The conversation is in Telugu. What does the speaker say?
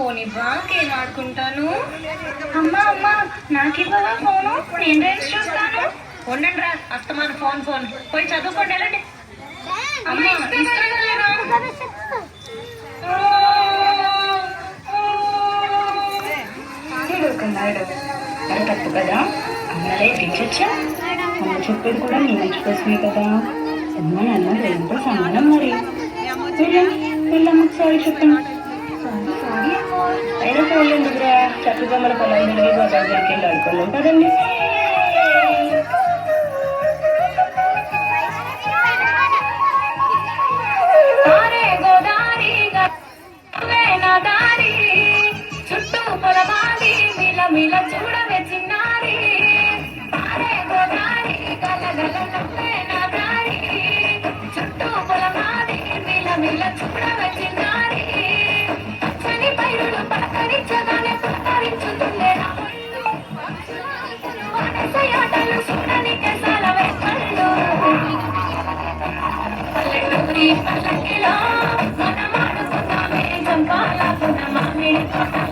ఫోన్ ఇవ్వా గేమ్ ఆడుకుంటాను. అమ్మా అమ్మా నాకు ఇవ్వవా ఫోను, నేను రీల్స్ చూస్తాను. ఉండండి రా, అస్తమాను ఫోన్ ఫోన్ పోయి చదువుకోండి వెళ్ళండి. అమ్మా అది తప్పు కదా, అమ్మలే టీచర్చా, అమ్మ చెప్పేది కూడా నీ మంచి కోసమే కదా. అమ్మ నాన్న రెండో సమానం మరి. వెళ్ళమ్మకు సారీ చెప్పండి. సారీ అయినా ఫోన్లు ఎందుకురా, చక్కగా మన పొలం తిరిగి బజార్ దగ్గరికి వెళ్ళి ఆడుకోలేం కదండి. చుట్టూ పొలమాలి మిల మిల చూడవే చిన్నారి, గోదారి గల గల నా దారి, చుట్టూ పొలమాలి మిల మిల చూడవే చిన్నారి, చని పైరులు పలకరించగానే పులకరించుతుండే ఆటలు చూడని కేసాల వెక్కళ్ళు, పల్లెటూరి పల్లకిలో మనం ఆడుకున్నామే చంపాల పునమామిడి తోట.